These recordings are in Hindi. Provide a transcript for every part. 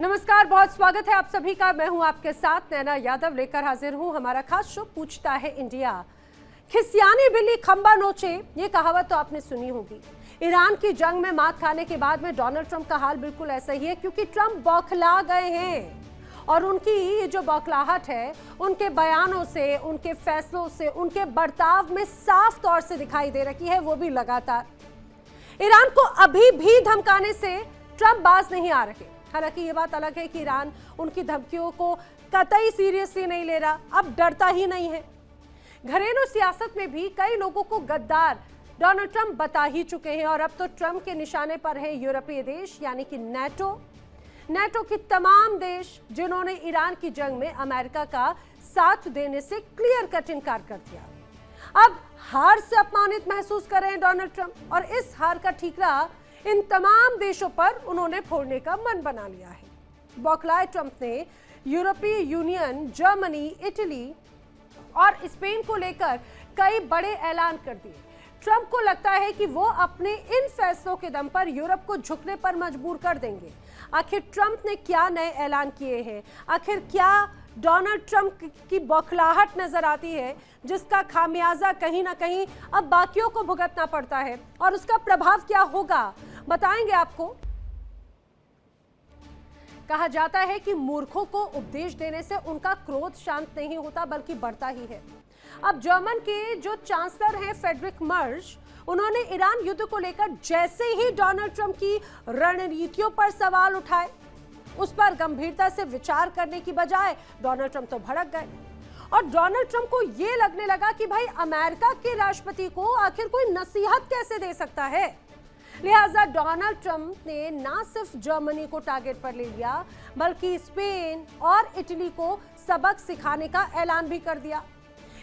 नमस्कार, बहुत स्वागत है आप सभी का। मैं हूं आपके साथ नैना यादव, लेकर हाजिर हूं हमारा खास शो पूछता है इंडिया। खिसियानी बिल्ली खंबा नोचे, ये कहावत तो आपने सुनी होगी। ईरान की जंग में मात खाने के बाद में डोनाल्ड ट्रंप का हाल बिल्कुल ऐसा ही है, क्योंकि ट्रंप बौखला गए हैं और उनकी ये जो बौखलाहट है उनके बयानों से, उनके फैसलों से, उनके बर्ताव में साफ तौर से दिखाई दे रही है, वो भी लगातार। ईरान को अभी भी धमकाने से ट्रंप बाज नहीं आ रहे। हालांकि ये बात अलग है कि ईरान उनकी धमकियों को कतई सीरियसली नहीं ले रहा, अब डरता ही नहीं है। घरेलू सियासत में भी कई लोगों को गद्दार डोनाल्ड ट्रंप बता ही चुके हैं और अब तो ट्रंप के निशाने पर है यूरोपीय देश, यानी कि नेटो के तमाम देश, जिन्होंने ईरान की जंग में अमेरिका का साथ देने से क्लियर कट इनकार कर दिया। अब हार से अपमानित महसूस कर रहे हैं डोनाल्ड ट्रंप और इस हार का ठीकरा इन तमाम देशों पर उन्होंने फोड़ने का मन बना लिया है। बौखलाए ट्रंप ने यूरोपीय यूनियन, जर्मनी, इटली और स्पेन को लेकर कई बड़े ऐलान कर दिए। ट्रंप को लगता है कि वो अपने इन फैसलों के दम पर यूरोप को झुकने पर मजबूर कर देंगे। आखिर ट्रंप ने क्या नए ऐलान किए हैं? आखिर क्या डोनाल्ड ट्रंप की बौखलाहट नजर आती है, जिसका खामियाजा कहीं ना कहीं अब बाकियों को भुगतना पड़ता है, और उसका प्रभाव क्या होगा बताएंगे आपको। कहा जाता है कि मूर्खों को उपदेश देने से उनका क्रोध शांत नहीं होता बल्कि बढ़ता ही है। अब जर्मन के जो चांसलर हैं फ्रेडरिक मर्ज, उन्होंने ईरान युद्ध को लेकर जैसे ही डोनाल्ड ट्रंप की रणनीतियों पर सवाल उठाए, उस पर गंभीरता से विचार करने की बजाय डोनाल्ड ट्रंप तो भड़क गए और डोनाल्ड ट्रंप को यह लगने लगा कि भाई अमेरिका के राष्ट्रपति को आखिर कोई नसीहत कैसे दे सकता है। लिहाजा डोनाल्ड ट्रंप ने ना सिर्फ जर्मनी को टारगेट पर ले लिया, बल्कि स्पेन और इटली को सबक सिखाने का ऐलान भी कर दिया।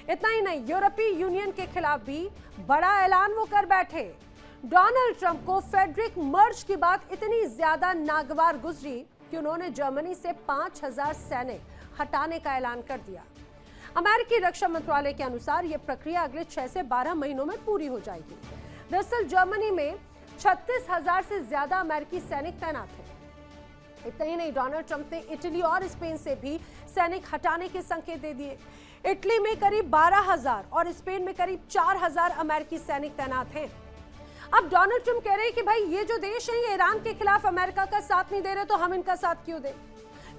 इतना ही नहीं, यूरोपीय यूनियन के खिलाफ भी बड़ा ऐलान वो कर बैठे। डोनाल्ड ट्रंप को फ्रेडरिक मर्ज की बात इतनी ज्यादा नागवार गुजरी कि उन्होंने जर्मनी से 5000 सैनिक हटाने का ऐलान कर दिया। अमेरिकी रक्षा मंत्रालय के अनुसार यह प्रक्रिया अगले 6 से 12 महीनों में पूरी हो जाएगी। दरअसल जर्मनी में 36,000 से ज्यादा अमेरिकी सैनिक तैनात हैं। इतना ही नहीं, डोनाल्ड ट्रंप ने इटली और स्पेन से भी सैनिक हटाने के संकेत दे दिए। इटली में करीब 12,000 और स्पेन में करीब 4,000 अमेरिकी सैनिक तैनात हैं। अब डोनाल्ड ट्रंप कह रहे हैं कि भाई ये जो देश है ये ईरान के खिलाफ अमेरिका का साथ नहीं दे रहे, तो हम इनका साथ क्यों दें।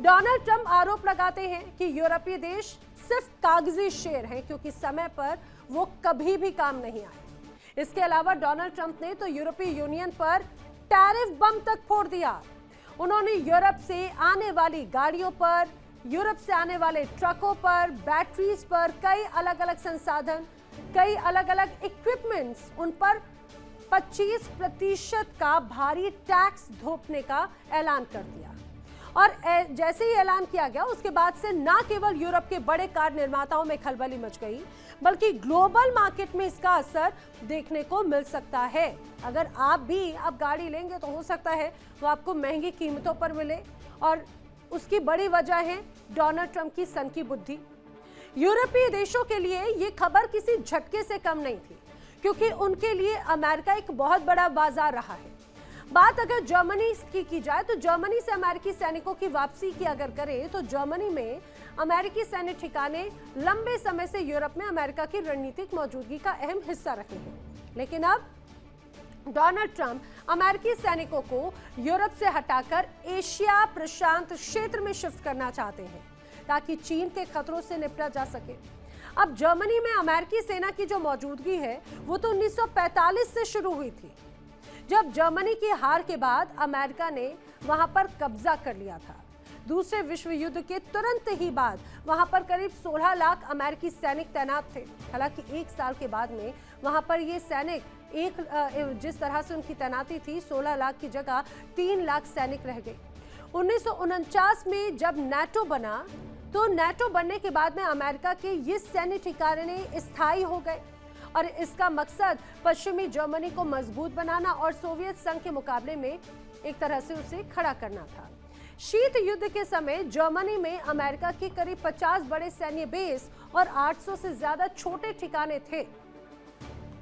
डोनाल्ड ट्रंप आरोप लगाते हैं कि यूरोपीय देश सिर्फ कागजी शेर हैं, क्योंकि समय पर वो कभी भी काम नहीं आए। इसके अलावा डोनाल्ड ट्रंप ने तो यूरोपीय यूनियन पर टैरिफ बम तक फोड़ दिया। उन्होंने यूरोप से आने वाली गाड़ियों पर, यूरोप से आने वाले ट्रकों पर, बैटरीज पर, कई अलग अलग संसाधन, कई अलग अलग इक्विपमेंट्स, उन पर 25% का भारी टैक्स थोपने का ऐलान कर दिया। और जैसे ही ऐलान किया गया, उसके बाद से न केवल यूरोप के बड़े कार निर्माताओं में खलबली मच गई, बल्कि ग्लोबल मार्केट में इसका असर देखने को मिल सकता है। अगर आप भी अब गाड़ी लेंगे तो हो सकता है वो आपको महंगी कीमतों पर मिले, और उसकी बड़ी वजह है डोनाल्ड ट्रंप की सनकी बुद्धि। यूरोपीय देशों के लिए ये खबर किसी झटके से कम नहीं थी, क्योंकि उनके लिए अमेरिका एक बहुत बड़ा बाजार रहा है। बात अगर जर्मनी की जाए तो जर्मनी से अमेरिकी सैनिकों की वापसी की अगर करें तो जर्मनी में अमेरिकी सैन्य ठिकाने लंबे समय से यूरोप में अमेरिका की रणनीतिक मौजूदगी का अहम हिस्सा रहे हैं। लेकिन अब डोनाल्ड ट्रंप अमेरिकी सैनिकों को यूरोप से हटाकर एशिया प्रशांत क्षेत्र में शिफ्ट करना चाहते हैं, ताकि चीन के खतरों से निपटा जा सके। अब जर्मनी में अमेरिकी सेना की जो मौजूदगी है वो तो 1945 से शुरू हुई थी, जब जर्मनी की हार के बाद अमेरिका ने वहां पर कब्जा कर लिया था। दूसरे विश्व युद्ध के तुरंत ही बाद वहां पर करीब 16 लाख अमेरिकी सैनिक तैनात थे। हालांकि एक साल के बाद में वहां पर ये सैनिक जिस तरह से उनकी तैनाती थी, 16 लाख की जगह 3 लाख सैनिक रह गए। 1949 में जब नाटो बना, तो नाटो बनने के बाद में अमेरिका के ये सैन्य ठिकाने स्थायी हो गए और इसका मकसद पश्चिमी जर्मनी को मजबूत बनाना और सोवियत संघ के मुकाबले में एक तरह से उसे खड़ा करना था। शीत युद्ध के समय जर्मनी में अमेरिका के करीब 50 बड़े सैन्य बेस और 800 से ज्यादा छोटे ठिकाने थे।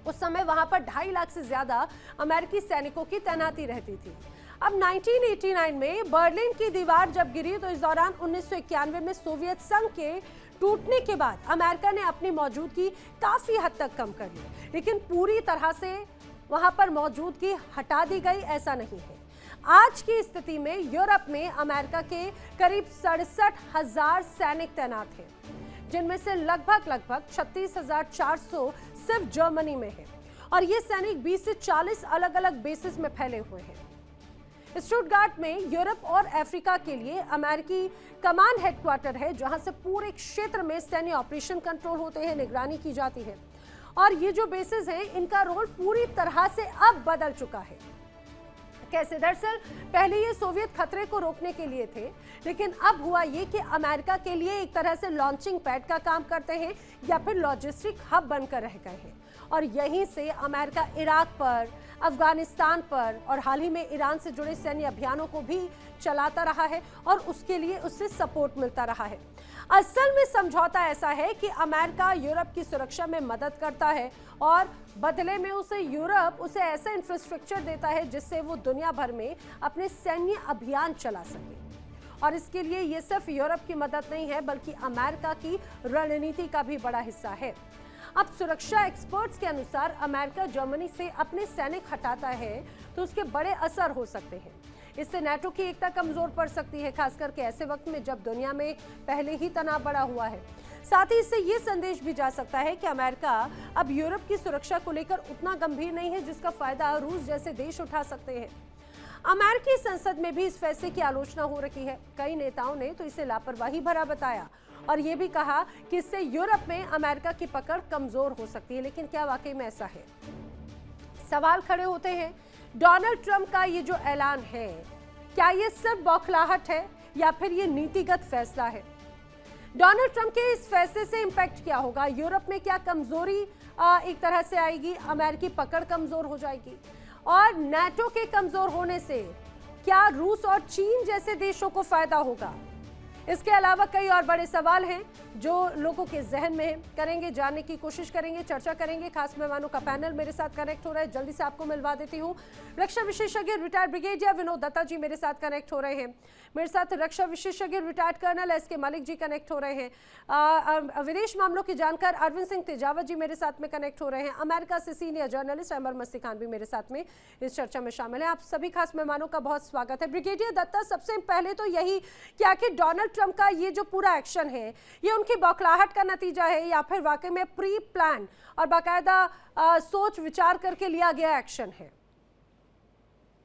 उस समय वहां पर 2.5 लाख से ज्यादा अमेरिकी सैनिकों की तैनाती रहती थी। अब 1989 में बर्लिन की दीवार जब गिरी तो इस दौरान 1991 में सोवियत संघ के टूटने के बाद अमेरिका ने अपनी मौजूदगी काफी हद तक कम कर ली, लेकिन पूरी तरह से वहां पर मौजूदगी हटा दी गई ऐसा नहीं है। आज की स्थिति में यूरोप में अमेरिका के करीब 67,000 सैनिक तैनात हैं, जिनमें से लगभग 36,400 सिर्फ जर्मनी में है और ये सैनिक 20 से 40 अलग अलग बेसिस में फैले हुए हैं। स्टुटगार्ट में यूरोप और अफ्रीका के लिए अमेरिकी कमांड हेडक्वार्टर है, जहां से पूरे क्षेत्र में सैन्य ऑपरेशन कंट्रोल होते हैं, निगरानी की जाती है। और ये जो बेसिस हैं, इनका रोल पूरी तरह से अब बदल चुका है। कैसे? दरअसल पहले ये सोवियत खतरे को रोकने के लिए थे, लेकिन अब हुआ ये कि अमेरिका के लिए एक तरह से लॉन्चिंग पैड का काम करते हैं या फिर लॉजिस्टिक हब बनकर रह गए हैं। और यहीं से अमेरिका इराक पर, अफगानिस्तान पर और हाल ही में ईरान से जुड़े सैन्य अभियानों को भी चलाता रहा है और उसके लिए उससे सपोर्ट मिलता रहा है। असल में समझौता ऐसा है कि अमेरिका यूरोप की सुरक्षा में मदद करता है और बदले में यूरोप उसे ऐसा इंफ्रास्ट्रक्चर देता है जिससे वो दुनिया भर में अपने सैन्य अभियान चला सके। और इसके लिए ये सिर्फ यूरोप की मदद नहीं है, बल्कि अमेरिका की रणनीति का भी बड़ा हिस्सा है। अब सुरक्षा एक्सपर्ट्स के अनुसार अमेरिका जर्मनी से अपने सैनिक हटाता है तो उसके बड़े असर हो सकते हैं। इससे नाटो की एकता कमजोर पड़ सकती है, खास करके ऐसे वक्त में जब दुनिया में पहले ही तनाव बढ़ा हुआ है। साथ ही इससे ये संदेश भी जा सकता है कि अमेरिका अब यूरोप की सुरक्षा को लेकर उतना गंभीर नहीं है जिसका फायदा रूस जैसे देश उठा सकते हैं। अमेरिकी संसद में भी इस फैसले की आलोचना हो रही है। कई नेताओं ने तो इसे लापरवाही भरा बताया और ये भी कहा कि इससे यूरोप में अमेरिका की पकड़ कमजोर हो सकती है। लेकिन क्या वाकई में ऐसा है? सवाल खड़े होते हैं। डोनाल्ड ट्रंप का ये जो ऐलान है, क्या ये सिर्फ बौखलाहट है या फिर ये नीतिगत फैसला है? डोनाल्ड ट्रंप के इस फैसले से इंपैक्ट क्या होगा? यूरोप में क्या कमजोरी एक तरह से आएगी? अमेरिकी पकड़ कमजोर हो जाएगी? और नाटो के कमजोर होने से क्या रूस और चीन जैसे देशों को फायदा होगा? इसके अलावा कई और बड़े सवाल हैं जो लोगों के जहन में हैं। करेंगे, जानने की कोशिश करेंगे, चर्चा करेंगे। खास मेहमानों का पैनल मेरे साथ कनेक्ट हो रहा है, जल्दी से आपको मिलवा देती हूँ। रक्षा विशेषज्ञ रिटायर्ड ब्रिगेडियर विनोद दत्ता जी मेरे साथ कनेक्ट हो रहे हैं। मेरे साथ रक्षा विशेषज्ञ रिटायर्ड कर्नल एस के मलिक जी कनेक्ट हो रहे हैं। विदेश मामलों के जानकार अरविंद सिंह तेजावत जी मेरे साथ में कनेक्ट हो रहे हैं। अमेरिका से सीनियर जर्नलिस्ट अमर मस्ती खान भी मेरे साथ में इस चर्चा में शामिल है। आप सभी खास मेहमानों का बहुत स्वागत है। ब्रिगेडियर दत्ता, सबसे पहले तो यही क्या कि डोनाल्ड ट्रंप का ये जो पूरा एक्शन है, ये उनकी बौखलाहट का नतीजा है या फिर वाकई में प्री प्लान और बाकायदा सोच विचार करके लिया गया एक्शन है?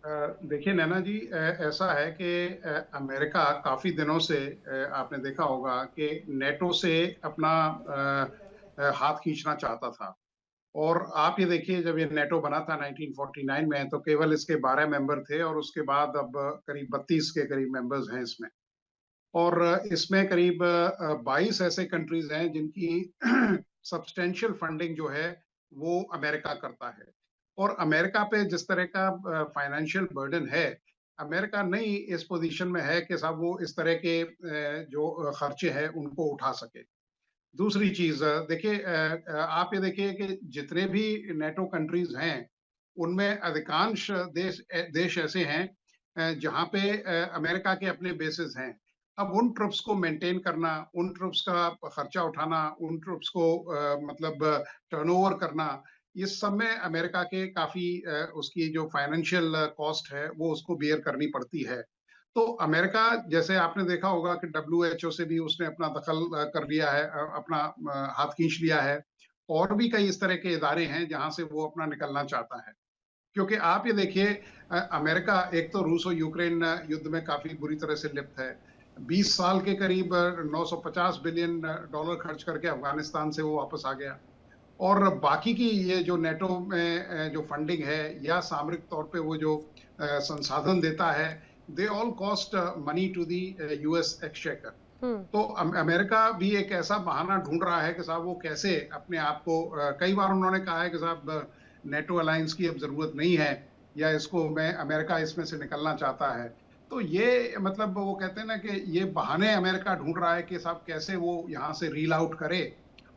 देखिए नैना जी, ऐसा है कि अमेरिका काफी दिनों से आपने देखा होगा कि नेटो से अपना हाथ खींचना चाहता था। और आप ये देखिए, जब ये नेटो बना था 1949 में, तो केवल इसके 12 मेंबर थे और उसके बाद अब करीब 32 के करीब मेंबर्स हैं इसमें। और इसमें करीब 22 ऐसे कंट्रीज हैं जिनकी सब्सटेंशियल फंडिंग जो है वो अमेरिका करता है। और अमेरिका पे जिस तरह का फाइनेंशियल बर्डन है, अमेरिका नहीं इस पोजीशन में है कि साहब वो इस तरह के जो खर्चे हैं उनको उठा सके। दूसरी चीज देखिए, आप ये देखिए कि जितने भी नेटो कंट्रीज हैं उनमें अधिकांश देश ऐसे हैं जहां पे अमेरिका के अपने बेसिस हैं। अब उन ट्रुप्स को मेंटेन करना, उन ट्रुप्स का खर्चा उठाना, उन ट्रुप्स को मतलब टर्नओवर करना, इस सब में अमेरिका के काफी उसकी जो फाइनेंशियल कॉस्ट है वो उसको बियर करनी पड़ती है। तो अमेरिका, जैसे आपने देखा होगा कि डब्ल्यूएचओ से भी उसने अपना दखल कर लिया है, अपना हाथ खींच लिया है। और भी कई इस तरह के इदारे हैं जहां से वो अपना निकलना चाहता है। क्योंकि आप ये देखिए, अमेरिका एक तो रूस और यूक्रेन युद्ध में काफी बुरी तरह से लिप्त है। 20 साल के करीब 950 बिलियन डॉलर खर्च करके अफगानिस्तान से वो वापस आ गया। और बाकी की ये जो नेटो में जो फंडिंग है या सामरिक तौर पे वो जो संसाधन देता है, they all cost money to the US exchequer. तो अमेरिका भी एक ऐसा बहाना ढूंढ रहा है कि साहब वो कैसे अपने आप को, कई बार उन्होंने कहा है कि साहब नेटो अलायंस की अब जरूरत नहीं है, या इसको अमेरिका इसमें से निकलना चाहता है। तो ये मतलब वो कहते हैं ना कि ये बहाने अमेरिका ढूंढ रहा है कि साहब कैसे वो यहाँ से रील आउट करे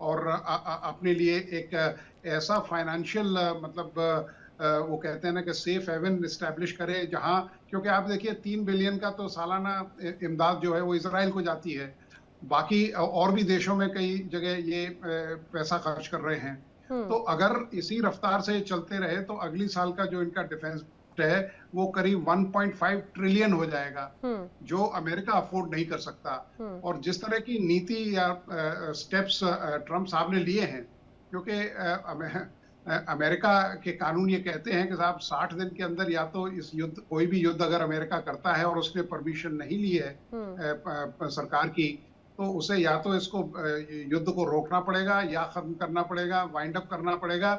और अपने लिए एक ऐसा फाइनेंशियल मतलब वो कहते हैं ना कि सेफ हेवन इस्टेब्लिश करे, जहां, क्योंकि आप देखिए 3 बिलियन का तो सालाना इमदाद जो है वो इजराइल को जाती है, बाकी और भी देशों में कई जगह ये पैसा खर्च कर रहे हैं। तो अगर इसी रफ्तार से चलते रहे तो अगली साल का जो इनका डिफेंस है वो करीब 1.5 ट्रिलियन हो जाएगा, जो अमेरिका अफोर्ड नहीं कर सकता। और जिस तरह की नीति या स्टेप्स ट्रम्प साहब ने लिए हैं, क्योंकि अमेरिका के कानून ये कहते हैं कि साहब 60 दिन के अंदर या तो इस युद्ध, कोई भी युद्ध अगर अमेरिका करता है और उसने परमिशन नहीं ली है सरकार की, तो उसे या तो इसको युद्ध को रोकना पड़ेगा या खत्म करना पड़ेगा, वाइंड अप करना पड़ेगा,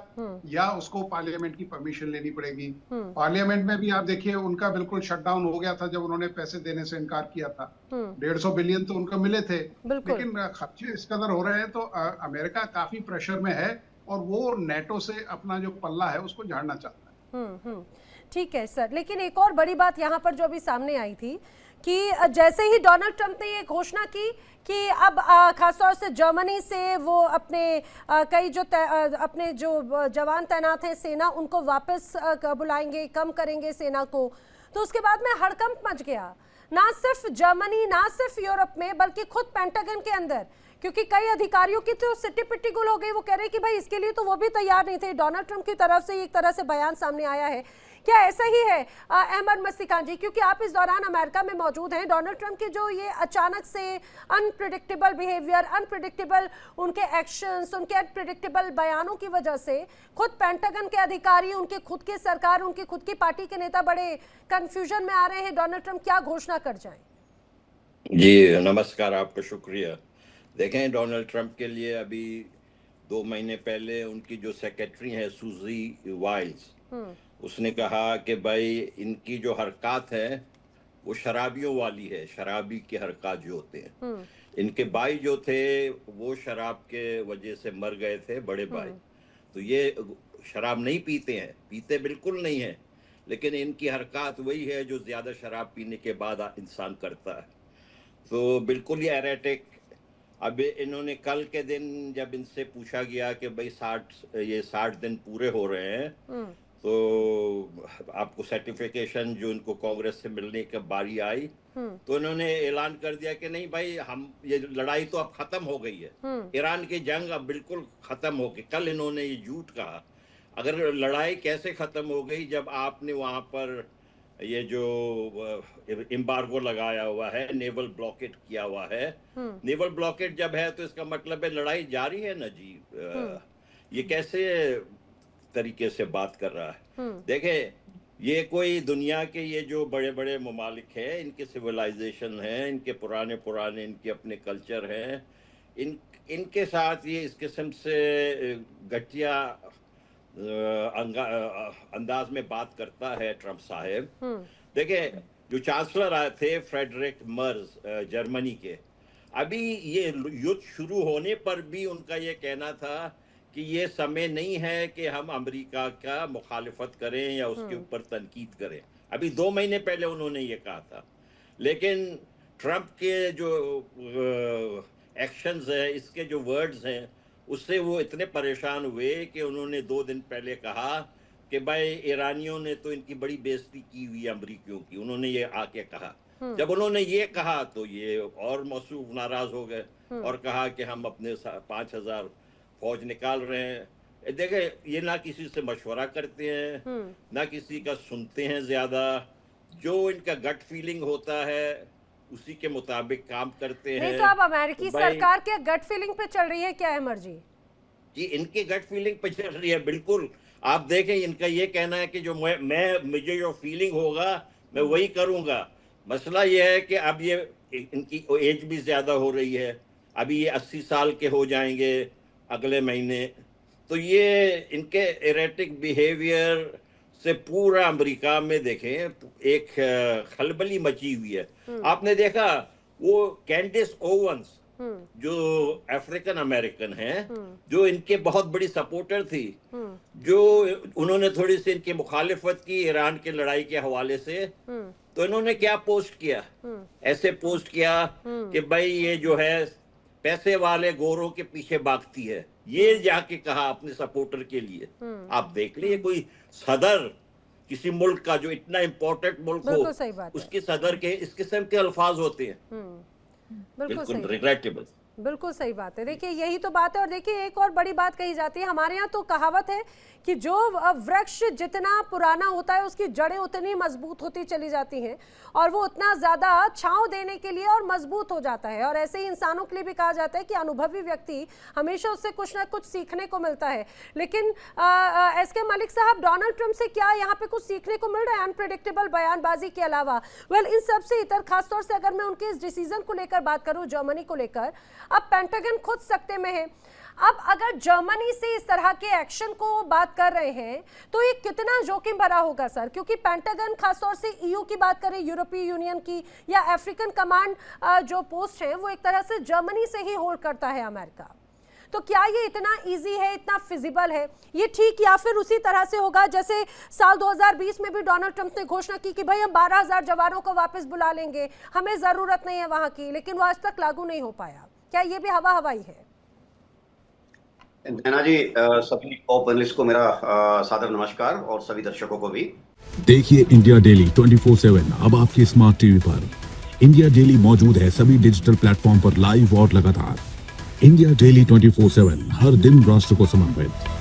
या उसको पार्लियामेंट की परमिशन लेनी पड़ेगी। पार्लियामेंट में भी आप देखिए उनका बिल्कुल शटडाउन हो गया था जब उन्होंने पैसे देने से इनकार किया था। 150 बिलियन तो उनको मिले थे, लेकिन खर्चे इस कदर हो रहे हैं तो अमेरिका काफी प्रेशर में है और वो नेटो से अपना जो पल्ला है उसको झाड़ना चाहता है। ठीक है सर, लेकिन एक और बड़ी बात यहाँ पर जो अभी सामने आई थी कि जैसे ही डोनाल्ड ट्रंप ने ये घोषणा की कि अब खासतौर से जर्मनी से वो अपने कई जो अपने जो जवान तैनात हैं सेना, उनको वापस बुलाएंगे, कम करेंगे सेना को, तो उसके बाद में हड़कंप मच गया, ना सिर्फ जर्मनी, ना सिर्फ यूरोप में, बल्कि खुद पेंटागन के अंदर, क्योंकि कई अधिकारियों की तो सिट्टी पिट्टी गुल हो गई। वो कह रहे कि भाई इसके लिए तो वो भी तैयार नहीं थे। डोनाल्ड ट्रंप की तरफ से एक तरह से बयान सामने आया है। क्या ऐसा ही है अहमद मस्ती खान जी, क्योंकि आप इस दौरान अमेरिका में मौजूद हैं, डोनाल्ड ट्रंप के जो ये अचानक से अनप्रिडिक्टेबल बिहेवियर, अनप्रिडिक्टेबल उनके एक्शंस, उनके अनप्रिडिक्टेबल बयानों की वजह से खुद पेंटागन के अधिकारी, उनके खुद की सरकार, उनकी खुद की पार्टी के नेता बड़े कंफ्यूजन में आ रहे हैं, डोनाल्ड ट्रंप क्या घोषणा कर जाएं? जी नमस्कार, आपका शुक्रिया। देखें, डोनाल्ड ट्रंप के लिए अभी 2 महीने पहले उनकी जो सेक्रेटरी है सूजी वाइल्स, उसने कहा कि भाई इनकी जो हरकत है वो शराबियों वाली है, शराबी की हरकत जो होते हैं। इनके भाई जो थे वो शराब के वजह से मर गए थे, बड़े भाई। तो ये शराब नहीं पीते हैं, पीते बिल्कुल नहीं है, लेकिन इनकी हरकत वही है जो ज्यादा शराब पीने के बाद इंसान करता है। तो बिल्कुल ही एरेटिक। अब इन्होंने कल के दिन जब इनसे पूछा गया कि भाई 60 दिन पूरे हो रहे हैं, तो आपको सर्टिफिकेशन जो इनको कांग्रेस से मिलने की बारी आई, तो इन्होंने ऐलान कर दिया कि नहीं भाई, हम ये लड़ाई तो अब खत्म हो गई है, ईरान की जंग अब बिल्कुल खत्म हो गई। कल इन्होंने ये झूठ कहा। अगर लड़ाई कैसे खत्म हो गई, जब आपने वहां पर ये जो एम्बार्गो लगाया हुआ है, नेवल ब्लॉकेट किया हुआ है। नेवल ब्लॉकेट जब है तो इसका मतलब है लड़ाई जारी है ना जी। ये कैसे तरीके से बात कर रहा है? देखें, ये कोई दुनिया के ये जो बड़े बड़े ममालिक हैं, इनके सिविलाइजेशन है, इनके पुराने इनके अपने कल्चर हैं, इनके साथ ये इस किस्म से घटिया अंदाज में बात करता है ट्रंप साहब। देखिए, जो चांसलर आए थे फ्रेडरिक मर्ज जर्मनी के, अभी ये युद्ध शुरू होने पर भी उनका ये कहना था कि ये समय नहीं है कि हम अमेरिका का मुखालिफत करें या उसके ऊपर तनकीद करें। अभी 2 महीने पहले उन्होंने ये कहा था। लेकिन ट्रंप के जो एक्शंस हैं, इसके जो वर्ड्स हैं, उससे वो इतने परेशान हुए कि उन्होंने 2 दिन पहले कहा कि भाई ईरानियों ने तो इनकी बड़ी बेइज्जती की हुई अमरीकियों की। उन्होंने ये आके कहा। जब उन्होंने ये कहा तो ये और मौसूफ नाराज हो गए और कहा कि हम अपने 5000 फौज निकाल रहे हैं। देखे, ये ना किसी से मशवरा करते हैं, ना किसी का सुनते हैं ज्यादा। जो इनका गट फीलिंग होता है उसी के मुताबिक काम करते हैं। नहीं तो अब अमेरिकी सरकार के गट फीलिंग पे चल रही है क्या अमर जी? जी, इनके गट फीलिंग पे चल रही है, बिल्कुल। आप देखें, इनका ये कहना है कि जो मुझे जो फीलिंग होगा मैं वही करूंगा। मसला ये है कि अब ये इनकी एज भी ज्यादा हो रही है। अभी ये 80 साल के हो जाएंगे अगले महीने। तो ये इनके एरेटिक बिहेवियर से पूरा अमेरिका में देखें एक खलबली मची हुई है। आपने देखा वो कैंडिस ओवंस जो अफ्रीकन अमेरिकन हैं, जो इनके बहुत बड़ी सपोर्टर थी, जो उन्होंने थोड़ी सी इनकी मुखालिफत की ईरान के लड़ाई के हवाले से, तो इन्होंने क्या पोस्ट किया? ऐसे पोस्ट किया कि भाई ये जो है पैसे वाले गोरों के पीछे भागती है, ये जाके कहा अपने सपोर्टर के लिए। आप देख लीजिए, कोई सदर किसी मुल्क का जो इतना इंपॉर्टेंट मुल्क बिल्कुल सही बात हो, है। उसके सदर के इस किस्म के अल्फाज होते हैं, बिल्कुल सही बिल्कुल रिग्रेटेबल। बिल्कुल सही बात है। देखिए यही तो बात है। और देखिए एक और बड़ी बात कही जाती है हमारे यहाँ, तो कहावत है कि जो वृक्ष जितना पुराना होता है उसकी जड़ें उतनी मजबूत होती चली जाती हैं और वो उतना ज़्यादा छांव देने के लिए और मजबूत हो जाता है। और ऐसे ही इंसानों के लिए भी कहा जाता है कि अनुभवी व्यक्ति हमेशा उससे कुछ ना कुछ सीखने को मिलता है। लेकिन एस.के. मलिक साहब, डोनाल्ड ट्रंप से क्या यहाँ पे कुछ सीखने को मिल रहा है अनप्रेडिक्टेबल बयानबाजी के अलावा? इन सब से इतर खासतौर से अगर मैं उनके इस डिसीजन को लेकर बात करूँ, जर्मनी को लेकर, अब पेंटागन खुद सकते में है। अब अगर जर्मनी से इस तरह के एक्शन को बात कर रहे हैं तो ये कितना जोखिम भरा होगा सर? क्योंकि पेंटागन खासतौर से ईयू की बात करें, यूरोपीय यूनियन की या अफ्रीकन कमांड जो पोस्ट है वो एक तरह से जर्मनी से ही होल्ड करता है अमेरिका। तो क्या ये इतना इजी है, इतना फिजिबल है ये ठीक, या फिर उसी तरह से होगा जैसे साल 2020 में भी डोनाल्ड ट्रंप ने घोषणा की कि भाई हम 12,000 जवानों को वापस बुला लेंगे, हमें जरूरत नहीं है वहां की, लेकिन वो आज तक लागू नहीं हो पाया। क्या ये भी हवा हवाई है? नैना जी, सभी पैनलिस्ट को मेरा सादर नमस्कार और सभी दर्शकों को भी। देखिए इंडिया डेली 24/7 अब आपके स्मार्ट टीवी पर। इंडिया डेली मौजूद है सभी डिजिटल प्लेटफॉर्म पर लाइव और लगातार। इंडिया डेली 24/7 हर दिन राष्ट्र को समर्पित।